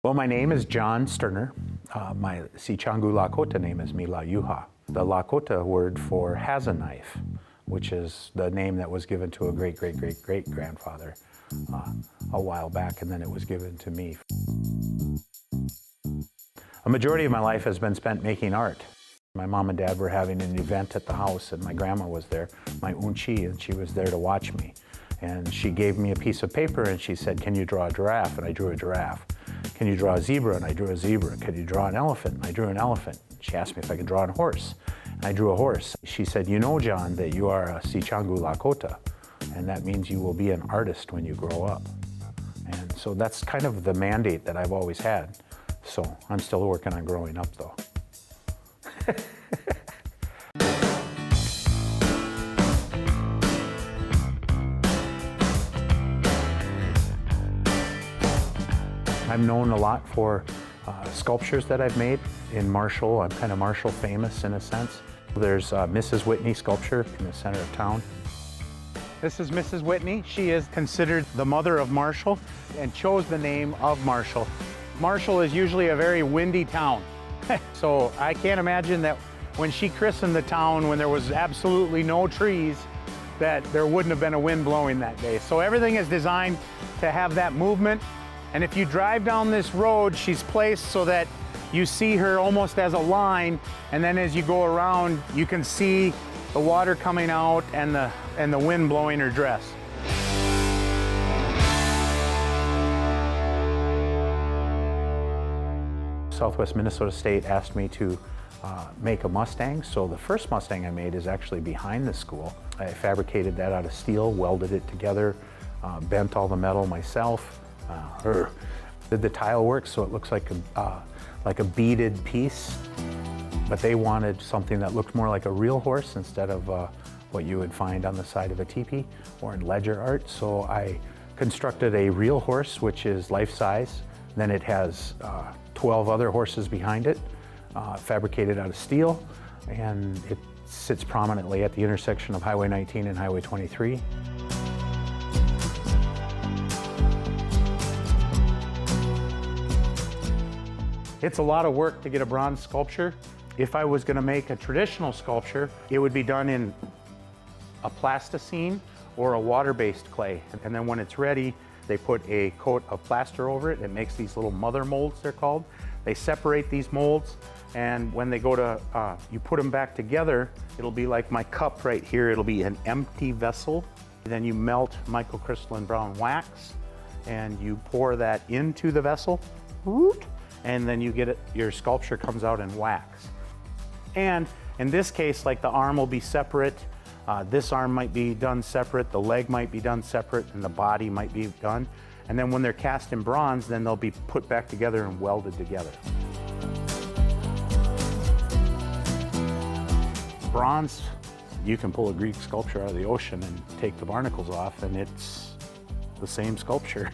Well, my name is John Sterner. My Sichangu Lakota name is Mila Yuha. The Lakota word for has a knife, which is the name that was given to a great-great-great-great-grandfather a while back, and then it was given to me. A majority of my life has been spent making art. My mom and dad were having an event at the house, and my grandma was there, my unchi, and she was there to watch me. And she gave me a piece of paper, and she said, "Can you draw a giraffe?" And I drew a giraffe. "Can you draw a zebra?" And I drew a zebra. "Can you draw an elephant?" And I drew an elephant. She asked me if I could draw a horse, and I drew a horse. She said, "You know, John, that you are a Sichangu Lakota, and that means you will be an artist when you grow up." And so that's kind of the mandate that I've always had. So I'm still working on growing up, though. I'm known a lot for sculptures that I've made in Marshall. I'm kind of Marshall famous in a sense. There's Mrs. Whitney sculpture in the center of town. This is Mrs. Whitney. She is considered the mother of Marshall and chose the name of Marshall. Marshall is usually a very windy town. So I can't imagine that when she christened the town, when there was absolutely no trees, that there wouldn't have been a wind blowing that day. So everything is designed to have that movement. And if you drive down this road, she's placed so that you see her almost as a line, and then as you go around, you can see the water coming out and the wind blowing her dress. Southwest Minnesota State asked me to make a Mustang. So the first Mustang I made is actually behind the school. I fabricated that out of steel, welded it together, bent all the metal myself. Did the tile work so it looks like a beaded piece, but they wanted something that looked more like a real horse instead of what you would find on the side of a teepee or in ledger art. So I constructed a real horse, which is life-size. Then it has 12 other horses behind it, fabricated out of steel, and it sits prominently at the intersection of Highway 19 and Highway 23. It's a lot of work to get a bronze sculpture. If I was going to make a traditional sculpture, it would be done in a plasticine or a water-based clay. And then when it's ready, they put a coat of plaster over it. It makes these little mother molds, they're called. They separate these molds, and when they go to, you put them back together, it'll be like my cup right here. It'll be an empty vessel. Then you melt microcrystalline brown wax, and you pour that into the vessel. And then you get it, your sculpture comes out in wax. And in this case, like the arm will be separate, this arm might be done separate, the leg might be done separate, and the body might be done. And then when they're cast in bronze, then they'll be put back together and welded together. Bronze, you can pull a Greek sculpture out of the ocean and take the barnacles off, and it's the same sculpture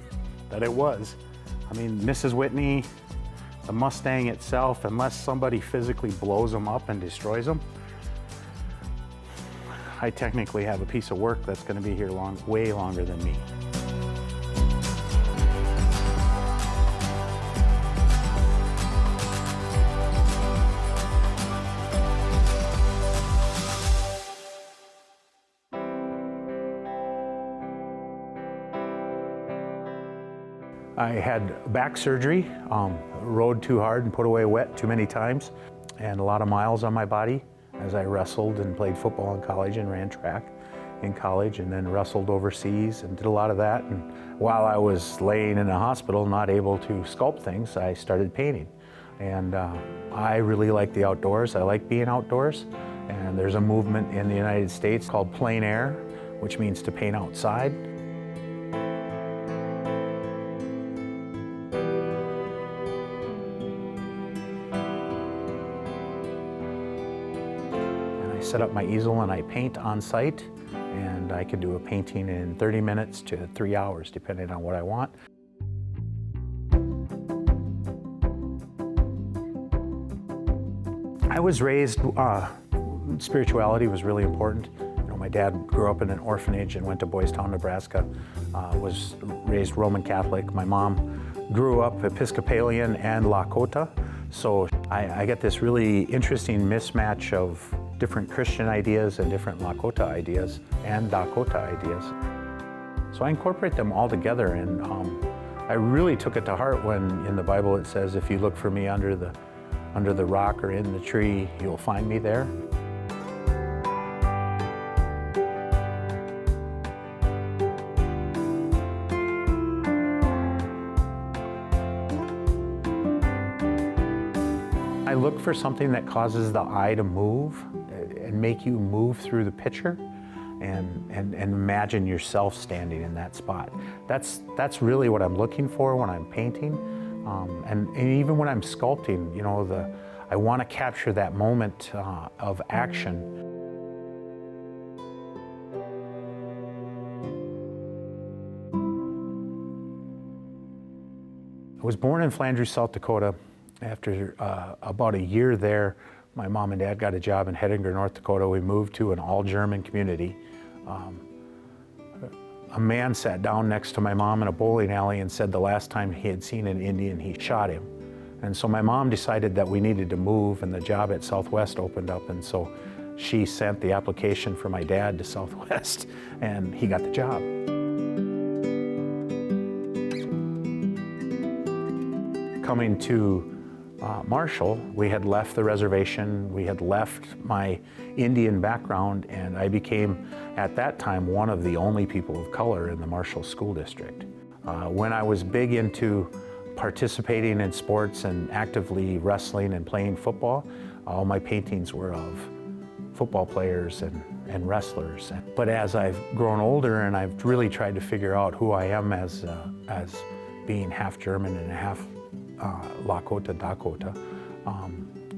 that it was. I mean, Mrs. Whitney, the Mustang itself, unless somebody physically blows them up and destroys them, I technically have a piece of work that's going to be here way longer than me. I had back surgery, rode too hard and put away wet too many times, and a lot of miles on my body as I wrestled and played football in college and ran track in college, and then wrestled overseas and did a lot of that. And while I was laying in a hospital, not able to sculpt things, I started painting. And I really like the outdoors. I like being outdoors. And there's a movement in the United States called plein air, which means to paint outside. I set up my easel and I paint on site, and I can do a painting in 30 minutes to 3 hours, depending on what I want. I was raised, spirituality was really important. You know, my My dad grew up in an orphanage and went to Boys Town, Nebraska, was raised Roman Catholic. My mom grew up Episcopalian and Lakota, so I get this really interesting mismatch of different Christian ideas and different Lakota ideas and Dakota ideas. So I incorporate them all together, and I really took it to heart when in the Bible it says, if you look for me under the rock or in the tree, you'll find me there. I look for something that causes the eye to move and make you move through the picture and imagine yourself standing in that spot. That's really what I'm looking for when I'm painting. And even when I'm sculpting, you know, I want to capture that moment of action. I was born in Flandreau, South Dakota. After about a year there, my mom and dad got a job in Hettinger, North Dakota. We moved to an all-German community. A man sat down next to my mom in a bowling alley and said the last time he had seen an Indian, he shot him. And so my mom decided that we needed to move, and the job at Southwest opened up, and so she sent the application for my dad to Southwest, and he got the job. Coming to Marshall, we had left the reservation, we had left my Indian background, and I became, at that time, one of the only people of color in the Marshall School District. When I was big into participating in sports and actively wrestling and playing football, all my paintings were of football players and wrestlers. But as I've grown older and I've really tried to figure out who I am as being half German and half Lakota, Dakota,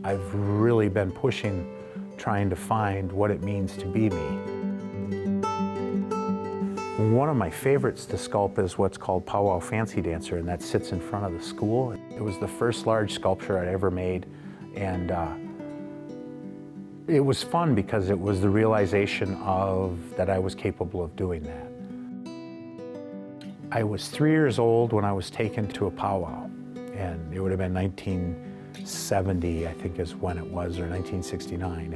I've really been pushing, trying to find what it means to be me. One of my favorites to sculpt is what's called Powwow Fancy Dancer, and that sits in front of the school. It was the first large sculpture I'd ever made, and it was fun because it was the realization that I was capable of doing that. I was 3 years old when I was taken to a powwow, and it would have been 1970, I think is when it was, or 1969.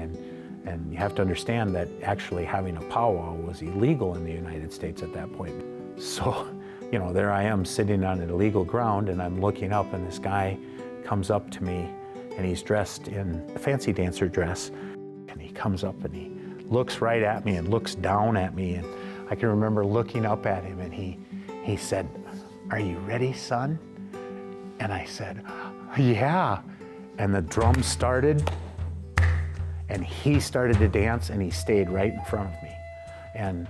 And you have to understand that actually having a powwow was illegal in the United States at that point. So, you know, there I am sitting on an illegal ground, and I'm looking up, and this guy comes up to me, and he's dressed in a fancy dancer dress, and he comes up and he looks right at me and looks down at me, and I can remember looking up at him, and he said, "Are you ready, son?" And I said, "Yeah." And the drum started, and he started to dance, and he stayed right in front of me. And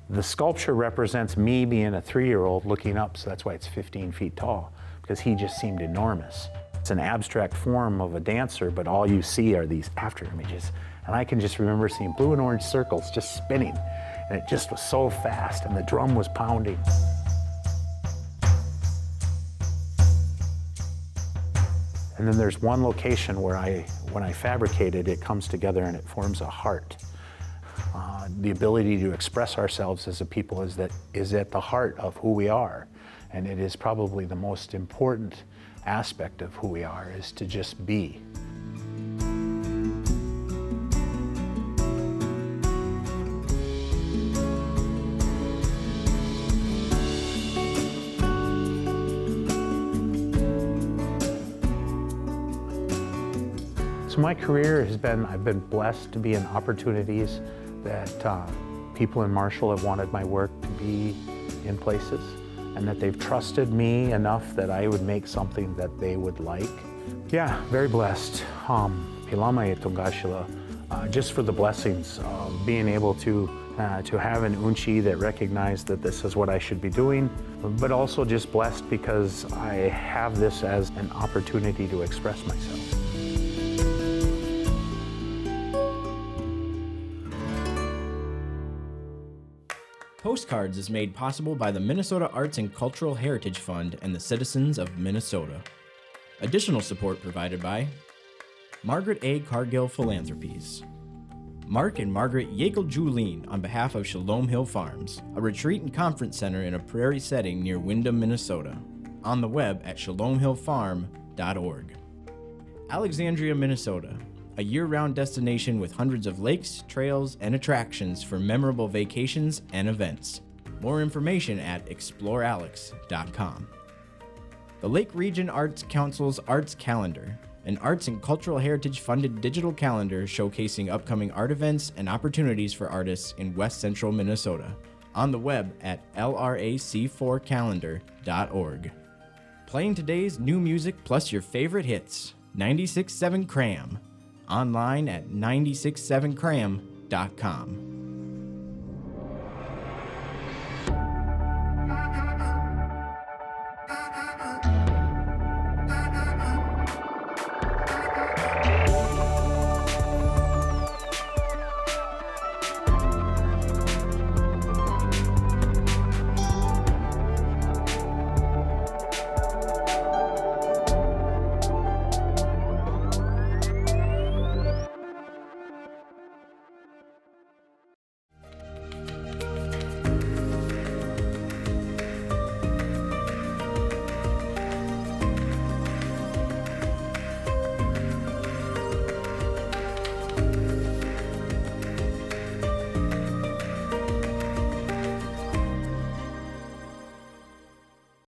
the sculpture represents me being a 3-year-old looking up, so that's why it's 15 feet tall, because he just seemed enormous. It's an abstract form of a dancer, but all you see are these after images. And I can just remember seeing blue and orange circles just spinning, and it just was so fast, and the drum was pounding. And then there's one location where when I fabricate it, it comes together and it forms a heart. The ability to express ourselves as a people is at the heart of who we are. And it is probably the most important aspect of who we are, is to just be. So my career I've been blessed to be in opportunities that people in Marshall have wanted my work to be in places, and that they've trusted me enough that I would make something that they would like. Yeah, very blessed. Pilamay Tungashila, just for the blessings of being able to have an unchi that recognized that this is what I should be doing, but also just blessed because I have this as an opportunity to express myself. Postcards is made possible by the Minnesota Arts and Cultural Heritage Fund and the citizens of Minnesota. Additional support provided by Margaret A. Cargill Philanthropies, Mark and Margaret Yakel-Julien on behalf of Shalom Hill Farms, a retreat and conference center in a prairie setting near Windham, Minnesota. On the web at shalomhillfarm.org. Alexandria, Minnesota, a year-round destination with hundreds of lakes, trails, and attractions for memorable vacations and events. More information at explorealex.com. The Lake Region Arts Council's Arts Calendar, an arts and cultural heritage funded digital calendar showcasing upcoming art events and opportunities for artists in West Central Minnesota. On the web at lrac4calendar.org. Playing today's new music plus your favorite hits, 96.7 Cram. Online at 967cram.com.